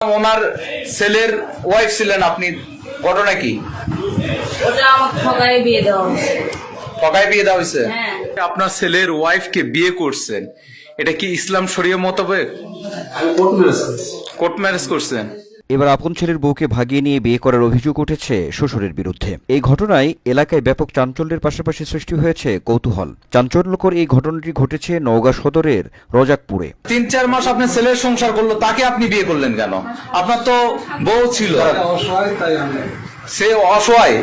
ওনার ছেলের ওয়াইফ ছিলেন আপনি, ঘটনা কি? ওটা আমার ঠকায় বিয়ে দেওয়া হয়েছে। ঠকায় বিয়ে দেওয়া হয়েছে? হ্যাঁ। আপনার ছেলের ওয়াইফকে বিয়ে করছেন, এটা কি ইসলাম শরীয় মোতাবেক? কোর্ট ম্যারেজ করছেন? এবার আপন ছেলের বউকে ভাগিয়ে নিয়ে বিয়ে করার অভিযোগ উঠেছে শ্বশুরের বিরুদ্ধে। এই ঘটনায় এলাকায় ব্যাপক চাঞ্চল্যের পাশাপাশি সৃষ্টি হয়েছে কৌতূহল। চাঞ্চল্যকর এই ঘটনাটি ঘটেছে নওগাঁ সদরের রজাকপুরে। 3-4 মাস আপনার ছেলের সংসার করলো, তাকে আপনি বিয়ে করলেন কেন? আপনার তো বউ ছিল। সে অসহায়।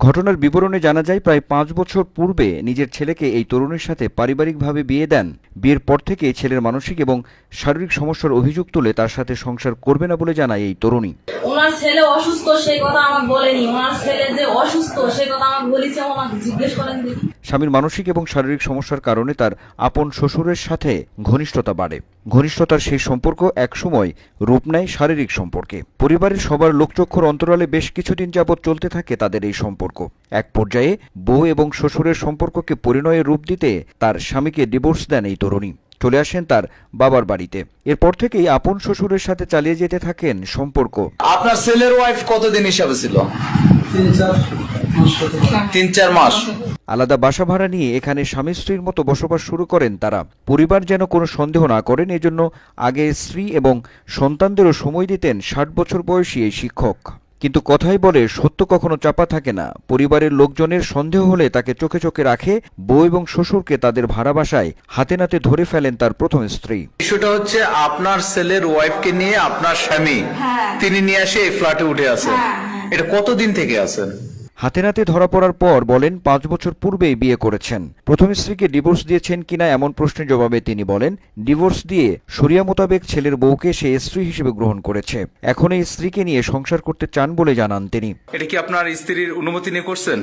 ঘটনার বিবরণে জানা যায়, প্রায় 5 বছর পূর্বে নিজের ছেলেকে এই তরুণীর সাথে পারিবারিকভাবে বিয়ে দেন। বিয়ের পর থেকে ছেলের মানসিক এবং শারীরিক সমস্যার অভিযোগ তুলে তার সাথে সংসার করবে না বলে জানায় এই তরুণী। ওনার ছেলে অসুস্থ সেই কথা আমাকে বলেনি, ওনার ছেলে যে অসুস্থ সেই কথা আমাকে বলেছে, আমাকে জিজ্ঞেস করেন দেখি। স্বামীর মানসিক এবং শারীরিক সমস্যার কারণে তার আপন শ্বশুরের সাথে ঘনিষ্ঠতা বাড়ে। ঘনিষ্ঠতার সেই সম্পর্ক একসময় রূপ নেয় শারীরিক সম্পর্কে। পরিবারের সবার লোকচক্ষুর অন্তরালে বেশ কিছুদিন যাবৎ চলতে থাকে তাদের এই সম্পর্ক। এক পর্যায়ে বউ এবং শ্বশুরের সম্পর্ককে পরিণয়ে রূপ দিতে তার স্বামীকে ডিভোর্স দেন এই তরুণী। চলে আসেন তার বাবার বাড়িতে। এরপর থেকেই আপন শ্বশুরের সাথে চালিয়ে যেতে থাকেন সম্পর্ক। আপনার ছেলের ওয়াইফ কতদিন হিসাবে ছিল? 3-4 মাস। আলাদা বাসা ভাড়া নিয়ে এখানে স্বামী স্ত্রীর মতো বসবাস শুরু করেন তারা। পরিবার যেন কোনো সন্দেহ না করেন এজন্য আগে স্ত্রী এবং সন্তানদেরও সময় দিতেন 60 বছর বয়সী এই শিক্ষক। কিন্তু কথাই বলে, সত্য কখনো চাপা থাকে না। পরিবারের লোকজনের সন্দেহ হলে তাকে চোখে চোখে রাখে। বউ এবং শ্বশুরকে তাদের ভাড়া বাসায় হাতে নাতে ধরে ফেলেন তার প্রথম স্ত্রী। বিষয়টা হচ্ছে আপনার ছেলের ওয়াইফকে নিয়ে আপনার স্বামী তিনি নিয়ে এসে এই ফ্ল্যাটে উঠে আছেন। এটা কতদিন থেকে আছেন? হাতে নাতে ধরা পড়ার পর বলেন 5 বছর পূর্বেই বিয়ে করেছেন। প্রথম স্ত্রীকে ডিভোর্স দিয়েছেন কিনা এমন প্রশ্নের জবাবে তিনি বলেন, ডিভোর্স দিয়ে শরিয়া মোতাবেক ছেলের বউকে সে স্ত্রী হিসেবে গ্রহণ করেছে। এখন এই স্ত্রীকে নিয়ে সংসার করতে চান বলে জানান তিনি। এটা কি আপনার স্ত্রীর অনুমতি নিয়ে করছেন?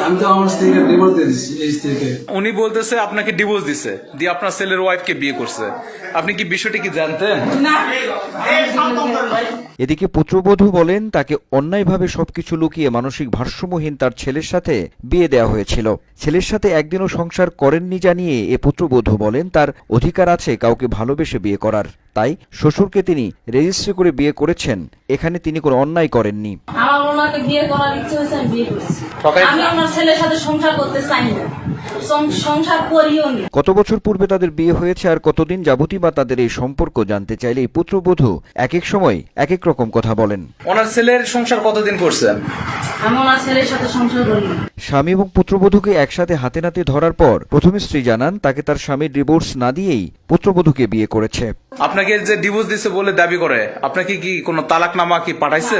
আমি তো আমার স্ত্রীকে ডিভোর্স দিয়ে দিচ্ছি। এই স্ত্রীকে উনি বলতেছে আপনাকে ডিভোর্স দিছে, দিয়ে আপনার ছেলের ওয়াইফকে বিয়ে করছে। আপনি কি বিষয়টি কি জানতেন? এদিকে পুত্রবধূ বলেন, তাকে অন্যায়ভাবে সবকিছু লুকিয়ে মানসিক ভারসাম্যহীন তার ছেলের সাথে বিয়ে দেওয়া হয়েছিল। ছেলের সাথে একদিনও সংসার করেননি জানিয়ে এ পুত্রবধূ বলেন তার অধিকার আছে কাউকে ভালোবেসে বিয়ে করার। তাই শ্বশুরকে তিনি রেজিস্ট্রি করে বিয়ে করেছেন। এখানে তিনি কোনো অন্যায় করেননি। আমার ওনাকে বিয়ে করার ইচ্ছে হয়েছে, আমি বিয়ে করছি। ঠকাই? আমি আমার ছেলের সাথে সংসার করতে চাই না, সংসার করিও নি। কত বছর পূর্বে তাদের বিয়ে হয়েছে আর কতদিন যাবতই বা তাদের এই সম্পর্ক জানতে চাইলে এই পুত্রবধূ এক এক সময় এক এক রকম কথা বলেন। ওনার ছেলের সংসার কতদিন করছেন? আমি ওনার ছেলের সাথে সংসার করি। স্বামী এবং পুত্রবধূকে একসাথে হাতে নাতে ধরার পর প্রথম স্ত্রী জানান তাকে তার স্বামীর ডিভোর্স না দিয়েই পুত্রবধূকে বিয়ে করেছে। আপনাকে যে ডিভোর্স দিছে বলে দাবি করে, আপনাকে কি কোনো তালাকনামা কি পাঠাইছে?